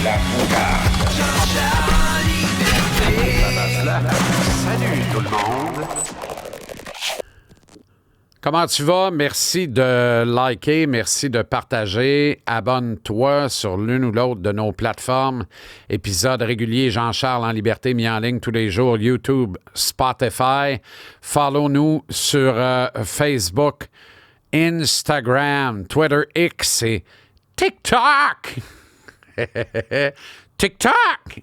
La Fougarde. Salut tout le monde. Comment tu vas? Merci de liker, merci de partager. Abonne-toi sur l'une ou l'autre de nos plateformes. Épisode régulier Jean-Charles en liberté mis en ligne tous les jours. YouTube, Spotify. Follow-nous sur Facebook, Instagram, Twitter X et TikTok. TikTok!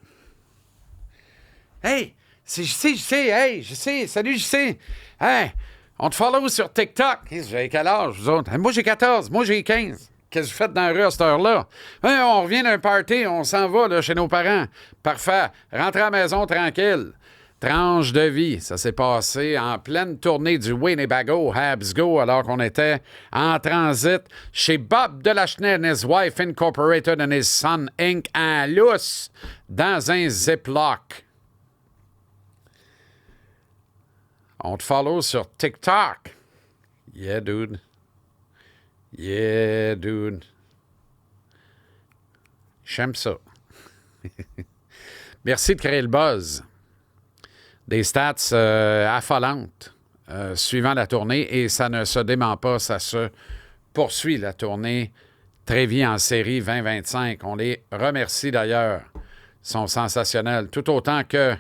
Hey, c'est JC, hey, JC, salut JC. Hey, on te follow sur TikTok. Hey, j'ai quel âge, vous autres? Hey, moi, j'ai 14, moi, j'ai 15. Qu'est-ce que vous faites dans la rue à cette heure-là? Hey, on revient d'un party, on s'en va là, chez nos parents. Parfait. Rentrez à la maison tranquille. Tranche de vie. Ça s'est passé en pleine tournée du Winnebago Habs Go alors qu'on était en transit chez Bob Delachenay and his wife Incorporated and his son Inc. en lousse dans un Ziploc. On te follow sur TikTok. Yeah, dude. Yeah, dude. J'aime ça. Merci de créer le buzz. Des stats affolantes suivant la tournée et ça ne se dément pas, ça se poursuit, la tournée Trévis en série 2025. On les remercie d'ailleurs. Ils sont sensationnels, tout autant que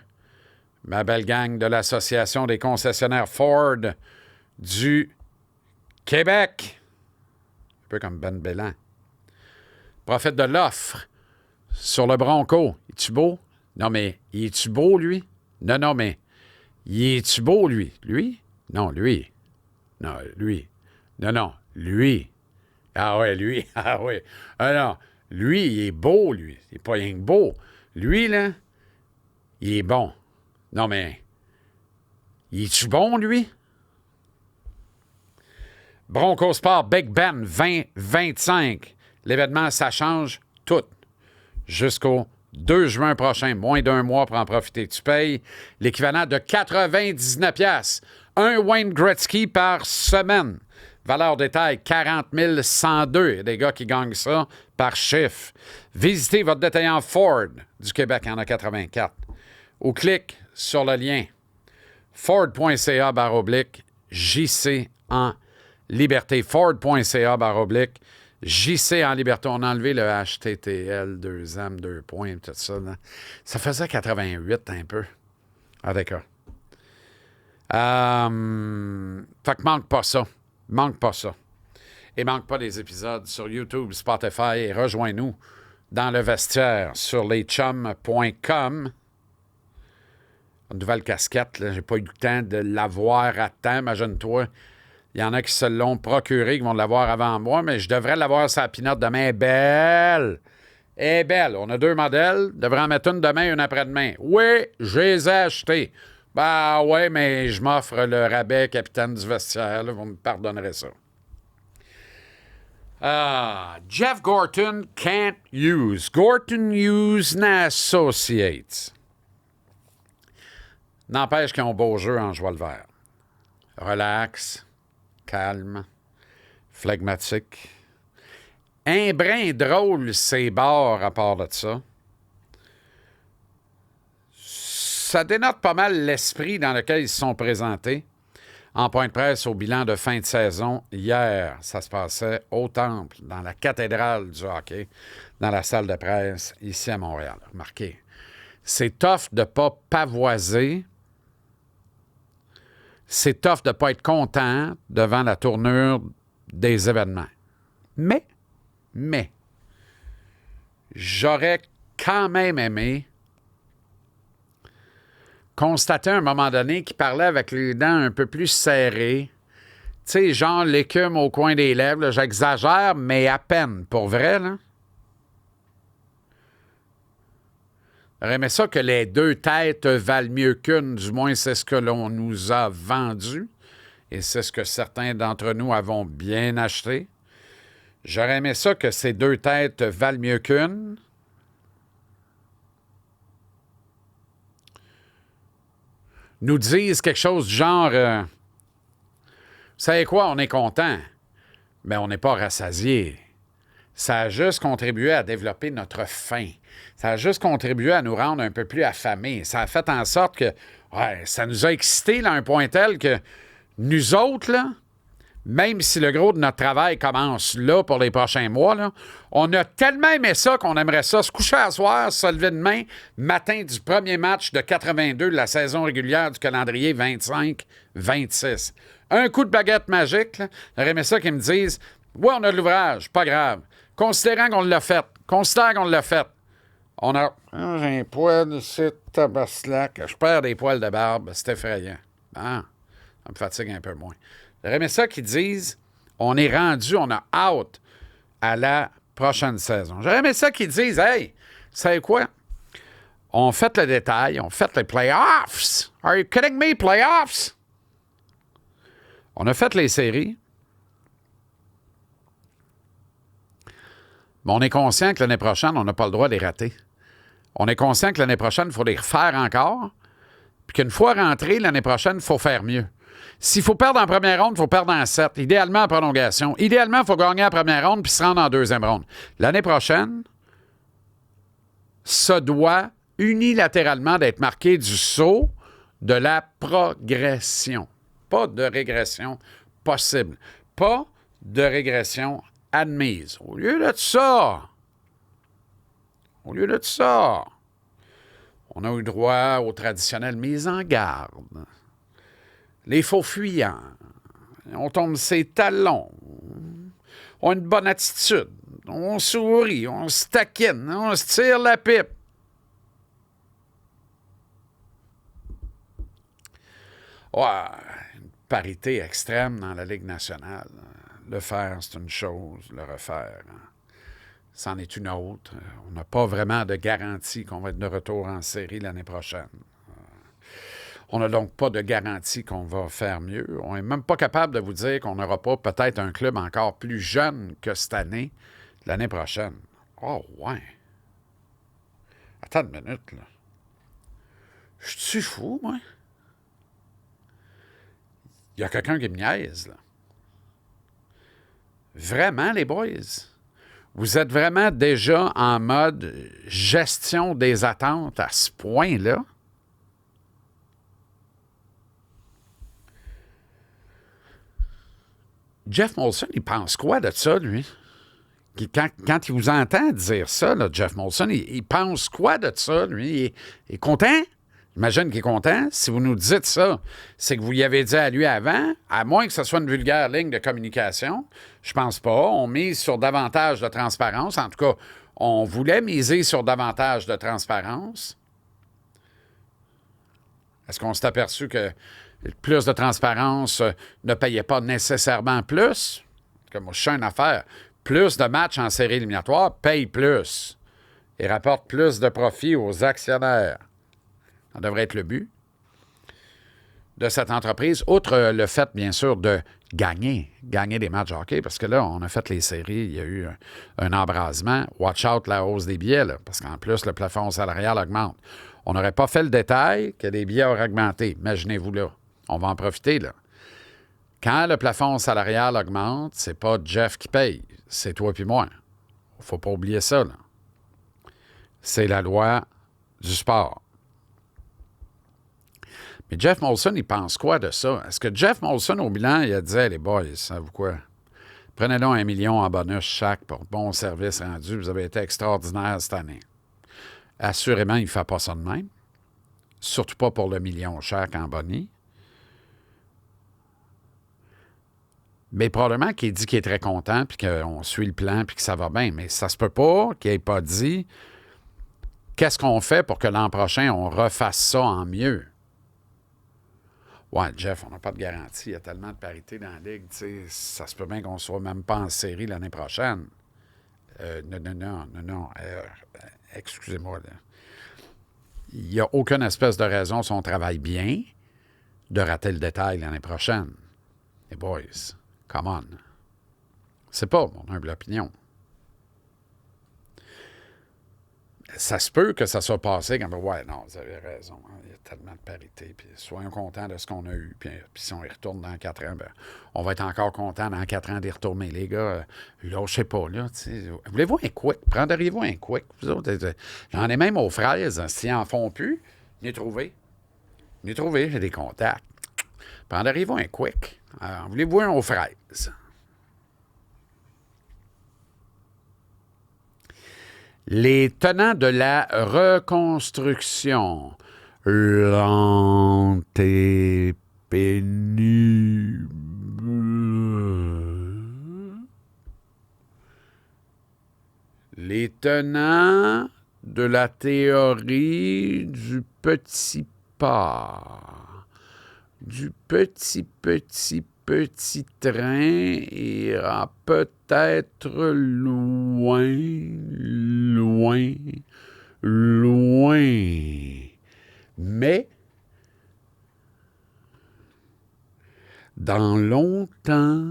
ma belle gang de l'Association des concessionnaires Ford du Québec. Un peu comme Ben Bellan. Prophète de l'offre sur le Bronco. Es-tu beau? Non, mais es-tu beau, lui? Non, mais il est-tu beau, lui? Lui? Non, lui. Non, lui. Non, lui. Ah ouais, lui. Ah ouais. Ah non, lui, il est beau, lui. Il n'est pas rien que beau. Lui, là, il est bon. Non, mais il est-tu bon, lui? Bronco Sport Big Ben 2025. L'événement, ça change tout. Jusqu'au 2 juin prochain, moins d'un mois pour en profiter. Tu payes l'équivalent de 99 $. Un Wayne Gretzky par semaine. Valeur détail, 40 102. Il y a des gars qui gagnent ça par chiffre. Visitez votre détaillant Ford du Québec, il y en a 84. Ou clique sur le lien ford.ca/JC en liberté. Ford.ca/JC en liberté. On a enlevé le HTTL, 2M, 2 points, tout ça. Là. Ça faisait 88 un peu. Ah, d'accord. Fait que manque pas ça. Manque pas ça. Et manque pas les épisodes sur YouTube, Spotify et rejoins-nous dans le vestiaire sur leschums.com. Une nouvelle casquette, là. J'ai pas eu le temps de l'avoir à temps, imagine-toi. Il y en a qui se l'ont procuré, qui vont l'avoir avant moi, mais je devrais l'avoir sa pinotte demain. Elle est belle! Elle est belle. On a 2 modèles. Je devrais en mettre une demain et une après-demain. Oui, je les ai achetés. Ben ouais, mais je m'offre le rabais capitaine du vestiaire. Là, vous me pardonnerez ça. Jeff Gorton can't use. Gorton use Associates. N'empêche qu'ils ont beau jeu en joie le vert. Relax, calme, phlegmatique. Un brin drôle, c'est barre à part de ça. Ça dénote pas mal l'esprit dans lequel ils se sont présentés. En point de presse au bilan de fin de saison, hier, ça se passait au Temple, dans la cathédrale du hockey, dans la salle de presse, ici à Montréal. Remarquez, c'est tough de ne pas pavoiser. C'est tough de ne pas être content devant la tournure des événements. Mais, j'aurais quand même aimé constater à un moment donné qu'il parlait avec les dents un peu plus serrées. Tu sais, genre l'écume au coin des lèvres. Là, j'exagère, mais à peine. Pour vrai, là. J'aurais aimé ça que les 2 têtes valent mieux qu'une. Du moins, c'est ce que l'on nous a vendu. Et c'est ce que certains d'entre nous avons bien acheté. J'aurais aimé ça que ces 2 têtes valent mieux qu'une. Nous disent quelque chose du genre vous savez quoi, on est content, mais on n'est pas rassasié. Ça a juste contribué à développer notre faim. Ça a juste contribué à nous rendre un peu plus affamés. Ça a fait en sorte que ça nous a excités là, à un point tel que nous autres, là, même si le gros de notre travail commence là pour les prochains mois, là, on a tellement aimé ça qu'on aimerait ça se coucher à soir, se lever demain, matin du premier match de 82 de la saison régulière du calendrier 25-26. Un coup de baguette magique, là, j'aurais aimé ça qu'ils me disent « Ouais, on a de l'ouvrage, pas grave. Considérant qu'on l'a fait. Considère qu'on l'a fait. On a... J'ai un poil ici, tabaslac. Je perds des poils de barbe. C'est effrayant. Ah, ça me fatigue un peu moins. J'aurais aimé ça qu'ils disent on est rendu, on a out à la prochaine saison. J'aurais aimé ça qu'ils disent hey, vous savez quoi? On fait le détail, on fait les playoffs. Are you kidding me? Playoffs? On a fait les séries. Mais on est conscient que l'année prochaine, on n'a pas le droit de les rater. On est conscient que l'année prochaine, il faut les refaire encore. Puis qu'une fois rentré, l'année prochaine, il faut faire mieux. S'il faut perdre en première ronde, il faut perdre en 7. Idéalement en prolongation. Idéalement, il faut gagner en première ronde puis se rendre en deuxième ronde. L'année prochaine, ça doit unilatéralement d'être marqué du saut de la progression. Pas de régression possible. Pas de régression admise. Au lieu de ça, on a eu droit aux traditionnelles mises en garde. Les faux fuyants. On tombe ses talons. On a une bonne attitude. On sourit, on se taquine, on se tire la pipe. Ouais, une parité extrême dans la Ligue nationale. Le faire, c'est une chose. Le refaire, c'en est une autre. On n'a pas vraiment de garantie qu'on va être de retour en série l'année prochaine. On n'a donc pas de garantie qu'on va faire mieux. On n'est même pas capable de vous dire qu'on n'aura pas peut-être un club encore plus jeune que cette année, l'année prochaine. Oh, ouais. Attends une minute, là. Je suis fou, moi? Il y a quelqu'un qui me niaise, là. Vraiment, les boys? Vous êtes vraiment déjà en mode gestion des attentes à ce point-là? Jeff Molson, il pense quoi de ça, lui? Quand il vous entend dire ça, là, Jeff Molson, il pense quoi de ça, lui? Il est content? J'imagine qu'il est content. Si vous nous dites ça, c'est que vous y avez dit à lui avant, à moins que ce soit une vulgaire ligne de communication. Je pense pas. On mise sur davantage de transparence. En tout cas, on voulait miser sur davantage de transparence. Est-ce qu'on s'est aperçu que plus de transparence ne payait pas nécessairement plus? Comme moi, je sais une affaire. Plus de matchs en série éliminatoire paye plus et rapporte plus de profit aux actionnaires. Ça devrait être le but de cette entreprise, outre le fait, bien sûr, de gagner des matchs de hockey, parce que là, on a fait les séries, il y a eu un embrasement. Watch out la hausse des billets, là, parce qu'en plus, le plafond salarial augmente. On n'aurait pas fait le détail que les billets auraient augmenté. Imaginez-vous là. On va en profiter, là. Quand le plafond salarial augmente, c'est pas Jeff qui paye, c'est toi puis moi. Il ne faut pas oublier ça, là. C'est la loi du sport. Mais Jeff Molson, il pense quoi de ça? Est-ce que Jeff Molson, au bilan, il a dit hey, les boys, savez-vous quoi? Prenez-donc 1 million en bonus chaque pour bon service rendu. Vous avez été extraordinaire cette année. Assurément, il ne fait pas ça de même. Surtout pas pour le million chaque en boni. Mais probablement qu'il dit qu'il est très content, puis qu'on suit le plan, puis que ça va bien. Mais ça se peut pas qu'il n'ait pas dit qu'est-ce qu'on fait pour que l'an prochain, on refasse ça en mieux. Ouais, Jeff, on n'a pas de garantie. Il y a tellement de parité dans la Ligue. Ça se peut bien qu'on ne soit même pas en série l'année prochaine. Non. Excusez-moi. Là. Il n'y a aucune espèce de raison, si on travaille bien, de rater le détail l'année prochaine. Les boys, come on. C'est pas mon humble opinion. ça se peut que ça soit passé comme ouais, non, vous avez raison, hein, il y a tellement de parité, puis soyons contents de ce qu'on a eu, puis si on y retourne dans 4 ans, ben, on va être encore contents dans 4 ans d'y retourner, les gars. Là, je sais pas, là, voulez-vous un quick? Prendriez-vous un quick? Vous autres, j'en ai même aux fraises, s'ils en font plus, j'ai trouvé, j'ai des contacts. Prendriez-vous un quick? Alors, voulez-vous un aux fraises? Les tenants de la reconstruction, lente et pénible. Les tenants de la théorie du petit pas, du petit train ira peut-être loin, mais dans longtemps,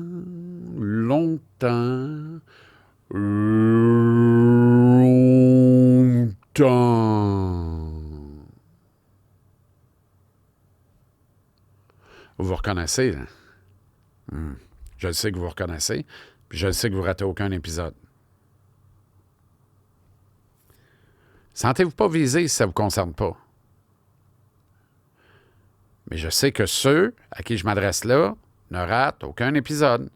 vous vous reconnaissez, hein? Je le sais que vous vous reconnaissez, puis je le sais que vous ne ratez aucun épisode. Sentez-vous pas visé si ça ne vous concerne pas. Mais je sais que ceux à qui je m'adresse là ne ratent aucun épisode.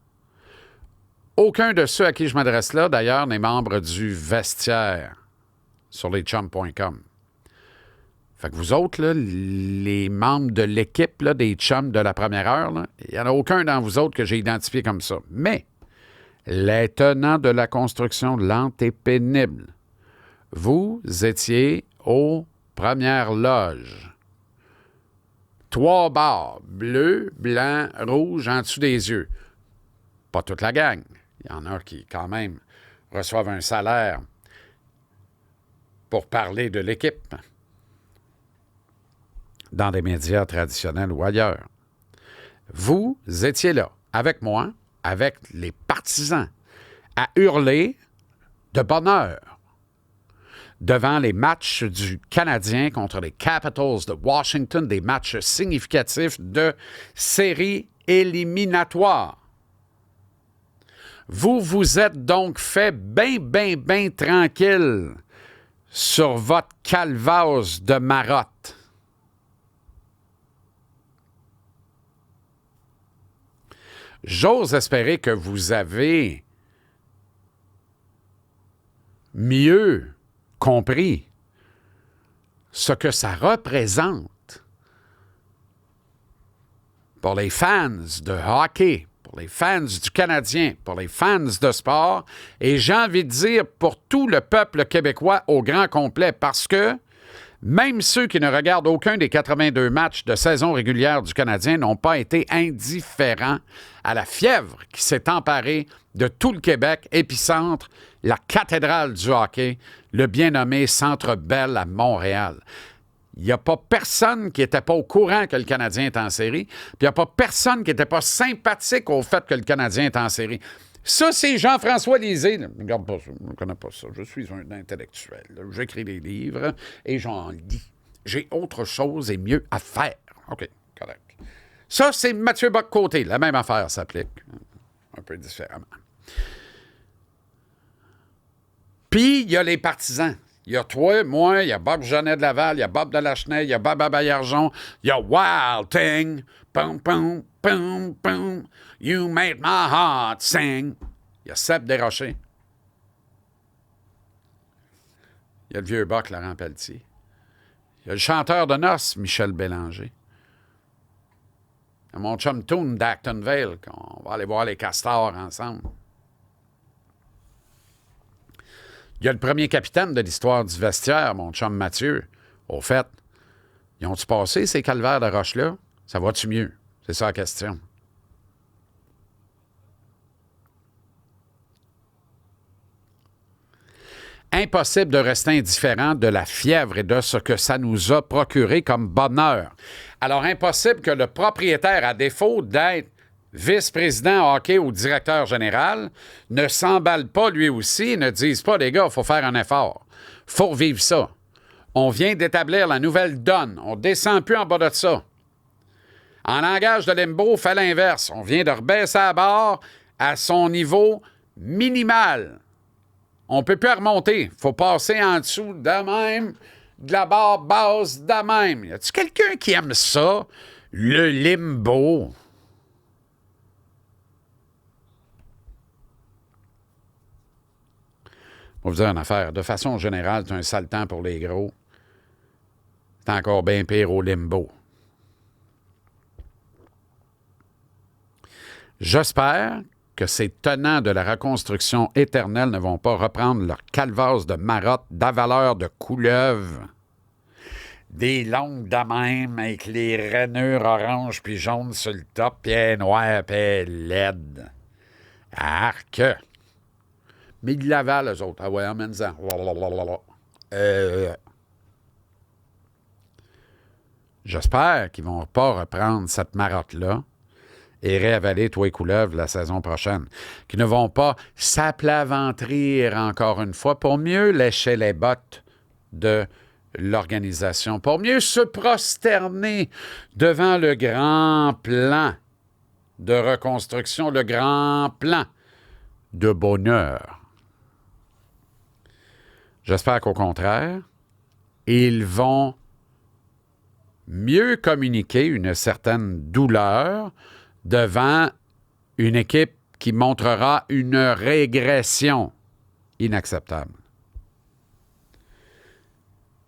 Aucun de ceux à qui je m'adresse là, d'ailleurs, n'est membre du vestiaire sur leschums.com. Fait que vous autres, là, les membres de l'équipe là, des chums de la première heure, il n'y en a aucun dans vous autres que j'ai identifié comme ça. Mais les tenants de la construction lente et pénible, vous étiez aux premières loges. 3 barres, bleu, blanc, rouge, en dessous des yeux. Pas toute la gang. Il y en a qui, quand même, reçoivent un salaire pour parler de l'équipe dans des médias traditionnels ou ailleurs. Vous étiez là, avec moi, avec les partisans, à hurler de bonheur devant les matchs du Canadien contre les Capitals de Washington, des matchs significatifs de séries éliminatoires. Vous vous êtes donc fait bien tranquille sur votre calvasse de marotte. J'ose espérer que vous avez mieux compris ce que ça représente pour les fans de hockey, pour les fans du Canadien, pour les fans de sport, et j'ai envie de dire pour tout le peuple québécois au grand complet, parce que même ceux qui ne regardent aucun des 82 matchs de saison régulière du Canadien n'ont pas été indifférents à la fièvre qui s'est emparée de tout le Québec, épicentre, la cathédrale du hockey, le bien nommé Centre Bell à Montréal. Il n'y a pas personne qui n'était pas au courant que le Canadien est en série, puis il n'y a pas personne qui n'était pas sympathique au fait que le Canadien est en série. Ça, c'est Jean-François Lisée. Regarde pas ça, je ne connais pas ça. Je suis un intellectuel. J'écris des livres et j'en lis. J'ai autre chose et mieux à faire. OK, correct. Ça, c'est Mathieu Bock-Côté. La même affaire s'applique. Un peu différemment. Puis, il y a les partisans. Il y a toi, moi, il y a Bob Jeannet de Laval, il y a Bob de Lachenay, il y a Bob Baillargeon, il y a Wild Thing. Pum, pum, pum, pum. You made my heart sing. Il y a Seb Desrochers. Il y a le vieux Boc, Laurent Pelletier. Il y a le chanteur de noces, Michel Bélanger. Il y a mon chum Toon d'Actonville, qu'on va aller voir les castors ensemble. Il y a le premier capitaine de l'histoire du vestiaire, mon chum Mathieu. Au fait, ils ont-tu passé ces calvaires de roche-là? Ça va-tu mieux? C'est ça la question. Impossible de rester indifférent de la fièvre et de ce que ça nous a procuré comme bonheur. Alors, impossible que le propriétaire, à défaut d'être vice-président hockey ou directeur général, ne s'emballe pas lui aussi et ne dise pas, les gars, il faut faire un effort. faut revivre ça. On vient d'établir la nouvelle donne. On ne descend plus en bas de ça. En langage de Limbaud, fait l'inverse. On vient de rebaisser la barre à son niveau minimal. On ne peut plus remonter. Il faut passer en dessous de même, de la barre basse de même. Y a-t-il quelqu'un qui aime ça? Le Limbaud. Je vais vous dire une affaire. De façon générale, c'est un sale temps pour les gros. C'est encore bien pire au Limbaud. J'espère que ces tenants de la reconstruction éternelle ne vont pas reprendre leur calvasse de marotte, d'avaleur de couleuvre, des longues de même avec les rainures orange puis jaune sur le top, puis noir, puis laide. Arc! Mais ils l'avalent, eux autres. Ah ouais, emmène-en. J'espère qu'ils ne vont pas reprendre cette marotte-là et réavaler toi et couleuvre la saison prochaine. Qui ne vont pas s'aplaventrir encore une fois pour mieux lécher les bottes de l'organisation, pour mieux se prosterner devant le grand plan de reconstruction, le grand plan de bonheur. J'espère qu'au contraire, ils vont mieux communiquer une certaine douleur devant une équipe qui montrera une régression inacceptable.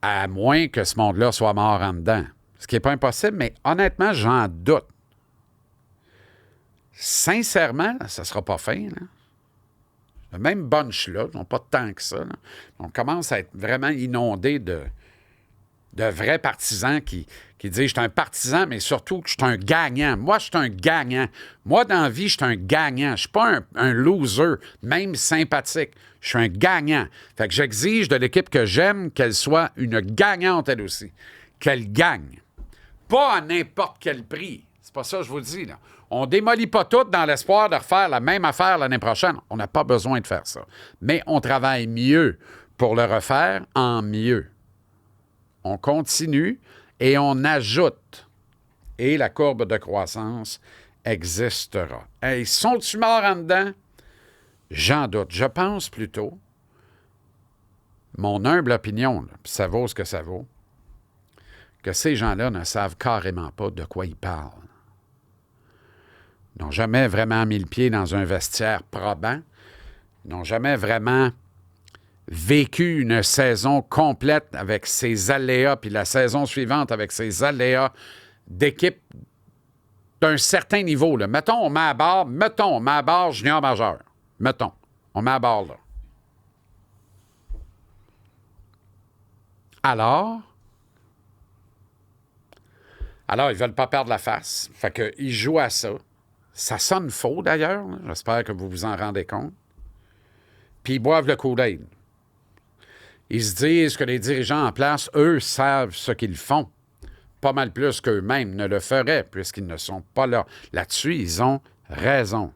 À moins que ce monde-là soit mort en dedans. Ce qui n'est pas impossible, mais honnêtement, j'en doute. Sincèrement, ça ne sera pas fin. Là. Le même bunch-là, ils n'ont pas tant que ça. Là. On commence à être vraiment inondé de vrais partisans qui disent « Je suis un partisan, mais surtout que je suis un gagnant. Moi, je suis un gagnant. Moi, dans la vie, je suis un gagnant. Je ne suis pas un loser, même sympathique. Je suis un gagnant. Fait que j'exige de l'équipe que j'aime qu'elle soit une gagnante, elle aussi. Qu'elle gagne. Pas à n'importe quel prix. C'est pas ça que je vous dis, là. On ne démolit pas tout dans l'espoir de refaire la même affaire l'année prochaine. On n'a pas besoin de faire ça. Mais on travaille mieux pour le refaire en mieux. On continue et on ajoute. Et la courbe de croissance existera. Hey, sont-ils morts en dedans? J'en doute. Je pense plutôt, mon humble opinion, là, puis ça vaut ce que ça vaut, que ces gens-là ne savent carrément pas de quoi ils parlent. Ils n'ont jamais vraiment mis le pied dans un vestiaire probant. Ils n'ont jamais vraiment vécu une saison complète avec ses aléas, puis la saison suivante avec ses aléas d'équipe d'un certain niveau. Là. Mettons, on met à barre junior majeur. Mettons, on met à barre là. Alors, ils ne veulent pas perdre la face. Fait qu'ils jouent à ça. Ça sonne faux, d'ailleurs. Là. J'espère que vous vous en rendez compte. Puis ils boivent le Kool-Aid. Ils se disent que les dirigeants en place, eux, savent ce qu'ils font. Pas mal plus qu'eux-mêmes ne le feraient, puisqu'ils ne sont pas là. Là-dessus, ils ont raison.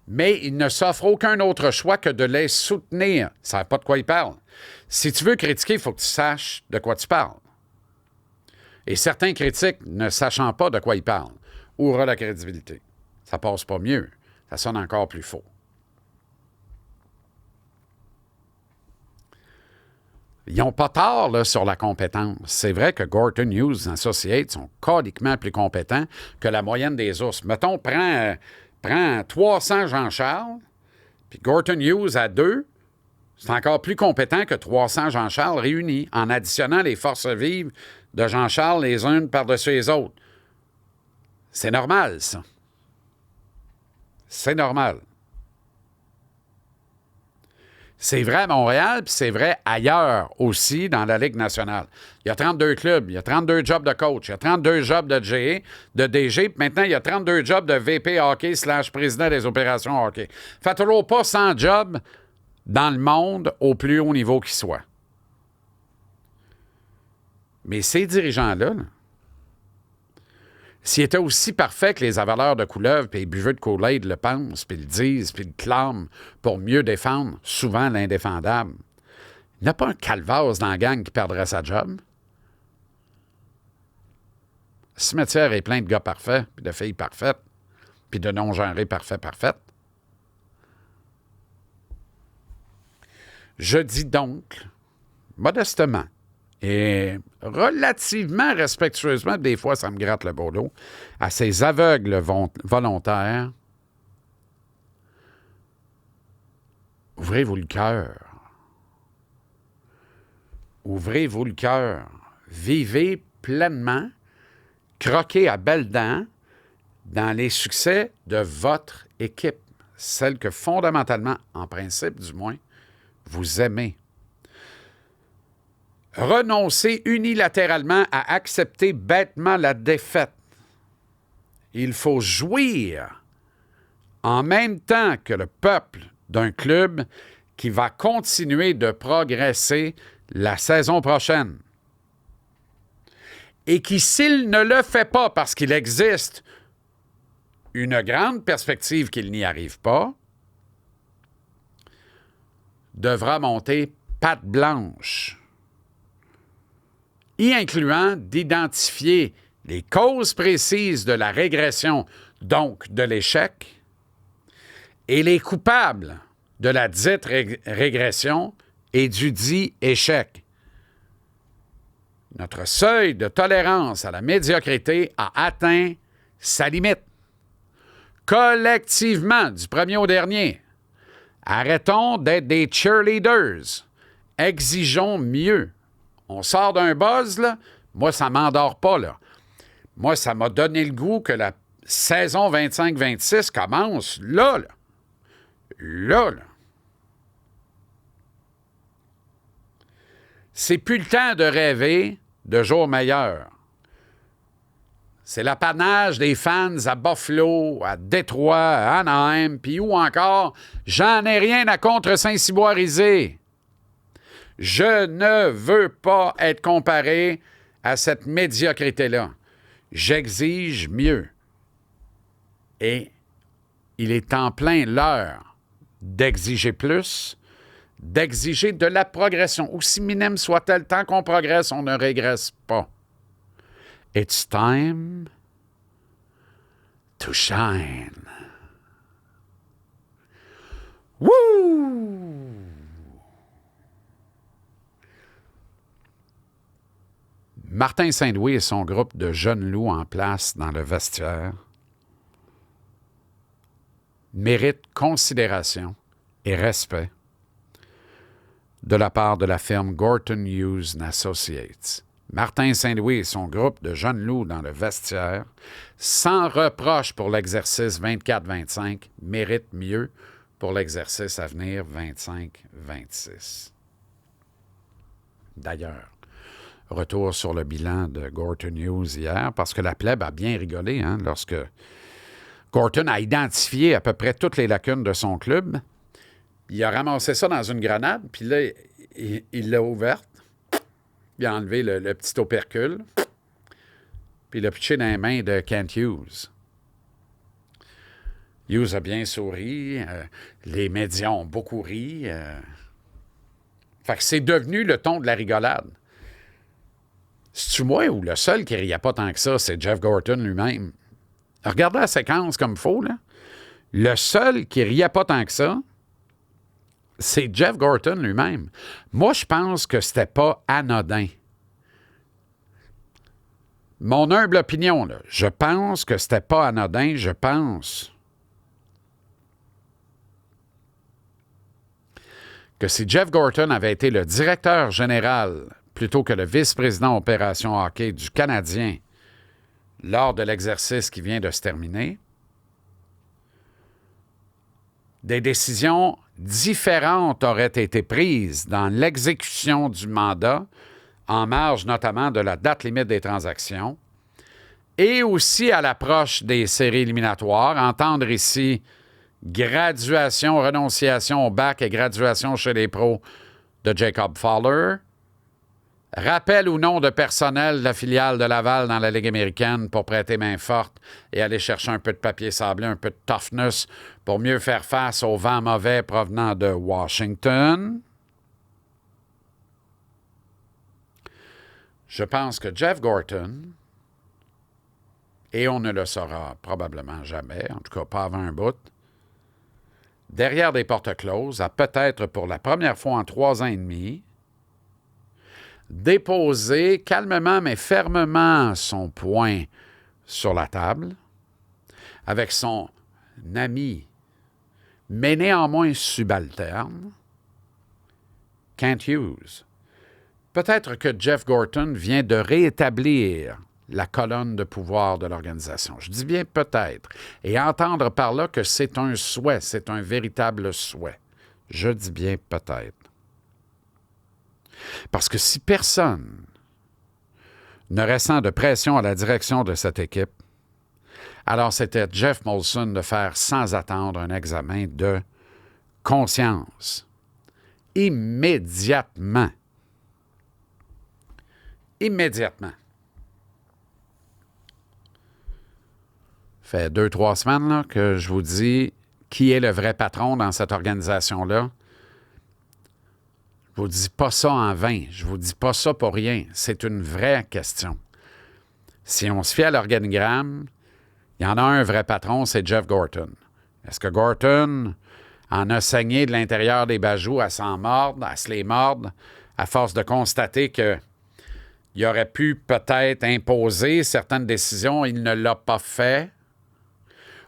Mais ils ne s'offrent aucun autre choix que de les soutenir. Ils ne savent pas de quoi ils parlent. Si tu veux critiquer, il faut que tu saches de quoi tu parles. Et certains critiques, ne sachant pas de quoi ils parlent, aura la crédibilité. Ça passe pas mieux. Ça sonne encore plus faux. Ils n'ont pas tort là, sur la compétence. C'est vrai que Gorton Hughes Associates sont codiquement plus compétents que la moyenne des ours. Mettons, prends 300 Jean-Charles, puis Gorton Hughes à 2, c'est encore plus compétent que 300 Jean-Charles réunis, en additionnant les forces vives de Jean-Charles les unes par-dessus les autres. C'est normal, ça. C'est normal. C'est vrai à Montréal, puis c'est vrai ailleurs aussi dans la Ligue nationale. Il y a 32 clubs, il y a 32 jobs de coach, il y a 32 jobs de DG, puis maintenant il y a 32 jobs de VP hockey / président des opérations hockey. Fait toujours pas 100 jobs dans le monde au plus haut niveau qui soit. Mais ces dirigeants-là, s'ils étaient aussi parfaits que les avaleurs de couleuvres et les buveux de Kool-Aid le pensent, puis le disent, puis le clament pour mieux défendre souvent l'indéfendable, Il n'y a pas un calvasse dans la gang qui perdrait sa job. Le cimetière est plein de gars parfaits, puis de filles parfaites, puis de non-genrés parfaits. Je dis donc, modestement, et relativement respectueusement, des fois ça me gratte le beau dos, à ces aveugles volontaires, ouvrez-vous le cœur. Ouvrez-vous le cœur. Vivez pleinement, croquez à belles dents dans les succès de votre équipe, celle que fondamentalement, en principe du moins, vous aimez. Renoncez unilatéralement à accepter bêtement la défaite. Il faut jouir en même temps que le peuple d'un club qui va continuer de progresser la saison prochaine. Et qui, s'il ne le fait pas parce qu'il existe une grande perspective qu'il n'y arrive pas, devra monter patte blanche, y incluant d'identifier les causes précises de la régression, donc de l'échec, et les coupables de la dite régression et du dit échec. Notre seuil de tolérance à la médiocrité a atteint sa limite. Collectivement, du premier au dernier, arrêtons d'être des cheerleaders. Exigeons mieux. On sort d'un buzz, là. Moi, ça ne m'endort pas, là. Moi, ça m'a donné le goût que la saison 25-26 commence là, là. Là, là. C'est plus le temps de rêver de jours meilleurs. C'est l'apanage des fans à Buffalo, à Détroit, à Anaheim, puis où encore, j'en ai rien à contre Saint-Cyboire-Isé. Je ne veux pas être comparé à cette médiocrité-là. J'exige mieux. Et il est en plein l'heure d'exiger plus, d'exiger de la progression. Aussi minime soit-elle, tant qu'on progresse, on ne régresse pas. It's time to shine. Woo! Martin Saint-Louis et son groupe de jeunes loups en place dans le vestiaire méritent considération et respect de la part de la firme Gorton Hughes Associates. Martin Saint-Louis et son groupe de jeunes loups dans le vestiaire, sans reproche pour l'exercice 24-25, méritent mieux pour l'exercice à venir 25-26. D'ailleurs, retour sur le bilan de Gorton Hughes hier, parce que la plèbe a bien rigolé lorsque Gorton a identifié à peu près toutes les lacunes de son club. Il a ramassé ça dans une grenade, puis là, il l'a ouverte. Il a enlevé le petit opercule, puis il l'a pitché dans les mains de Kent Hughes. Hughes a bien souri. Les médias ont beaucoup ri. Fait que c'est devenu le ton de la rigolade. C'est-tu moi ou le seul qui riait pas tant que ça, c'est Jeff Gorton lui-même? Regardez la séquence comme il faut, là. Le seul qui riait pas tant que ça, c'est Jeff Gorton lui-même. Moi, je pense que c'était pas anodin. Mon humble opinion, là, je pense que c'était pas anodin, je pense que si Jeff Gorton avait été le directeur général plutôt que le vice-président opération hockey du Canadien lors de l'exercice qui vient de se terminer, des décisions différentes auraient été prises dans l'exécution du mandat, en marge notamment de la date limite des transactions, et aussi à l'approche des séries éliminatoires. Entendre ici graduation, renonciation au bac et graduation chez les pros de Jacob Fowler, rappel ou non de personnel de la filiale de Laval dans la Ligue américaine pour prêter main forte et aller chercher un peu de papier sablé, un peu de toughness pour mieux faire face au vent mauvais provenant de Washington. Je pense que Jeff Gorton, et on ne le saura probablement jamais, en tout cas pas avant un bout, derrière des portes closes, a peut-être pour la première fois en 3 ans et demi déposé calmement mais fermement son poing sur la table avec son ami, mais néanmoins subalterne, Kent Hughes. Peut-être que Jeff Gorton vient de rétablir la colonne de pouvoir de l'organisation. Je dis bien peut-être. Et entendre par là que c'est un souhait, c'est un véritable souhait. Je dis bien peut-être. Parce que si personne ne ressent de pression à la direction de cette équipe, alors c'était Jeff Molson de faire sans attendre un examen de conscience. Immédiatement. Immédiatement. Ça fait 2-3 semaines là, que je vous dis qui est le vrai patron dans cette organisation-là. Je vous dis pas ça en vain. Je vous dis pas ça pour rien. C'est une vraie question. Si on se fie à l'organigramme, il y en a un vrai patron, c'est Jeff Gorton. Est-ce que Gorton en a saigné de l'intérieur des bajoux à s'en mordre, à se les mordre, à force de constater qu'il aurait pu peut-être imposer certaines décisions, il ne l'a pas fait.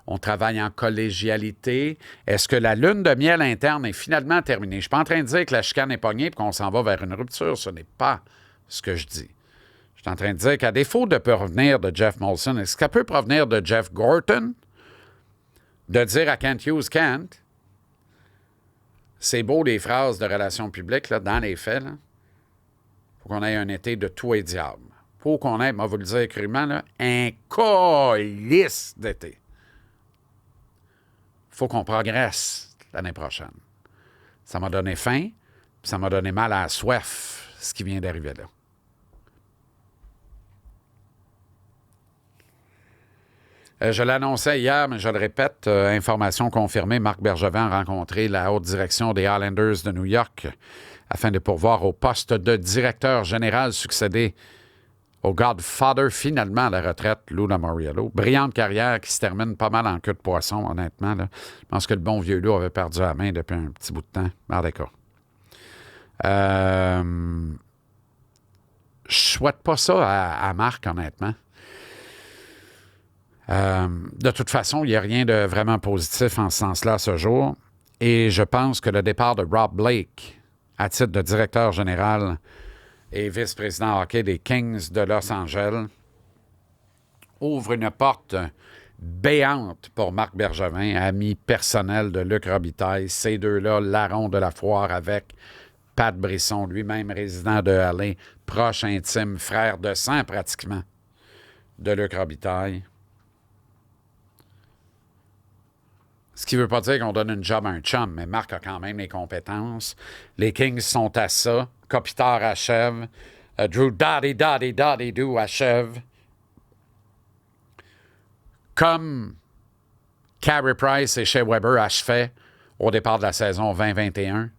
On travaille en collégialité. Est-ce que la lune de miel interne est finalement terminée? Je ne suis pas en train de dire que la chicane est pognée et qu'on s'en va vers une rupture. Ce n'est pas ce que je dis. Je suis en train de dire qu'à défaut de provenir de Jeff Molson, est-ce que ça peut provenir de Jeff Gorton? De dire à Kent Hughes, Kent, c'est beau les phrases de relations publiques, là, dans les faits, il faut qu'on ait un été de tout et diable. Il faut qu'on ait, moi, vous le dire crûment, là, un calice d'été. Il faut qu'on progresse l'année prochaine. Ça m'a donné faim, puis ça m'a donné mal à la soif, ce qui vient d'arriver là. Je l'annonçais hier, mais je le répète, information confirmée, Marc Bergevin a rencontré la haute direction des Islanders de New York afin de pourvoir au poste de directeur général succédé au Godfather, finalement à la retraite, Lou Lamoriello. Brillante carrière qui se termine pas mal en queue de poisson, honnêtement. Là. Je pense que le bon vieux Lou avait perdu la main depuis un petit bout de temps. Ah, d'accord. Je souhaite pas ça à Marc, honnêtement. De toute façon, il n'y a rien de vraiment positif en ce sens-là ce jour. Et je pense que le départ de Rob Blake à titre de directeur général et vice-président hockey des Kings de Los Angeles ouvre une porte béante pour Marc Bergevin, ami personnel de Luc Robitaille. Ces deux-là, larrons de la foire avec Pat Brisson, lui-même résident de LA, proche intime, frère de sang pratiquement de Luc Robitaille. Ce qui ne veut pas dire qu'on donne une job à un chum, mais Marc a quand même les compétences. Les Kings sont à ça. Kopitar achève. Drew Dotty achève. Comme Carey Price et Shea Weber achevaient au départ de la saison 2021.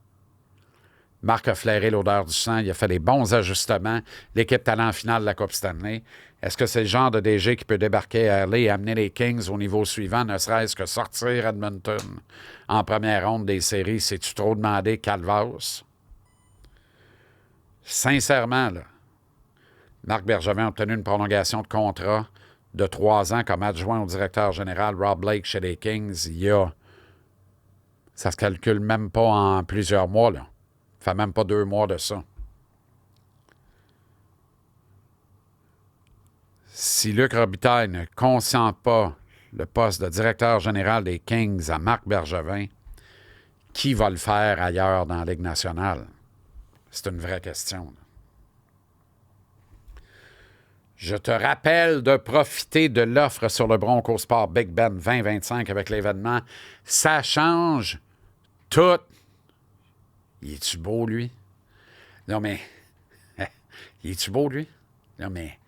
Marc a flairé l'odeur du sang. Il a fait des bons ajustements. L'équipe talent en finale de la Coupe Stanley. Est-ce que c'est le genre de DG qui peut débarquer à LA et amener les Kings au niveau suivant, ne serait-ce que sortir Edmonton en première ronde des séries? C'est-tu trop demandé, Calvas? Sincèrement, là, Marc Bergevin a obtenu une prolongation de contrat de 3 ans comme adjoint au directeur général Rob Blake chez les Kings. Ça se calcule même pas en plusieurs mois, là. Ça fait même pas 2 mois de ça. Si Luc Robitaille ne consent pas le poste de directeur général des Kings à Marc Bergevin, qui va le faire ailleurs dans la Ligue nationale? C'est une vraie question. Là. Je te rappelle de profiter de l'offre sur le Bronco Sport Big Ben 2025 avec l'événement. Ça change tout. Il est-tu beau, lui? Non, mais... Il est-tu beau, lui? Non, mais...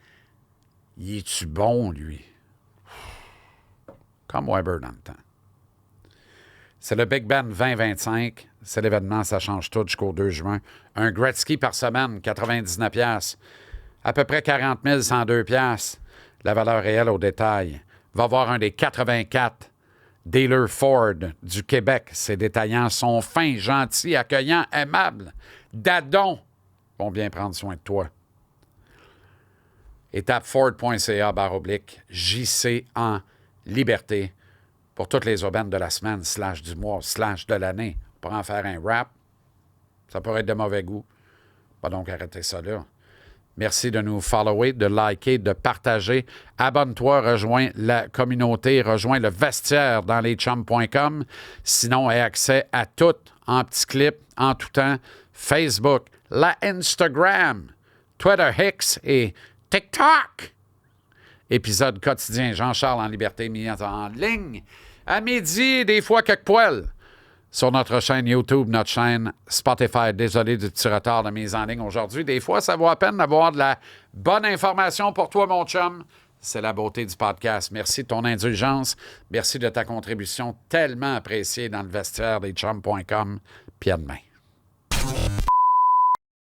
Il est-tu bon, lui? Comme Weber dans le temps. C'est le Big Ben 2025. C'est l'événement, ça change tout jusqu'au 2 juin. Un Gretzky par semaine, 99$. à peu près 40 102 piastres, la valeur réelle au détail. Va voir un des 84 dealers Ford du Québec. Ces détaillants sont fins, gentils, accueillants, aimables. Dadon vont bien prendre soin de toi. Et tape ford.ca/JC en liberté pour toutes les aubaines de la semaine, / du mois, / de l'année. Pour en faire un rap, ça pourrait être de mauvais goût. Pas donc arrêter ça là. Merci de nous follower, de liker, de partager. Abonne-toi, rejoins la communauté, rejoins le vestiaire dans leschums.com. Sinon, aie accès à tout en petits clips, en tout temps. Facebook, la Instagram, Twitter, X et TikTok. Épisode quotidien Jean-Charles en liberté mis en ligne à midi, des fois quelques poils. Sur notre chaîne YouTube, notre chaîne Spotify. Désolé du petit retard de mise en ligne aujourd'hui. Des fois, ça vaut la peine d'avoir de la bonne information pour toi, mon chum. C'est la beauté du podcast. Merci de ton indulgence. Merci de ta contribution tellement appréciée dans le vestiaire des chums.com. Puis à demain.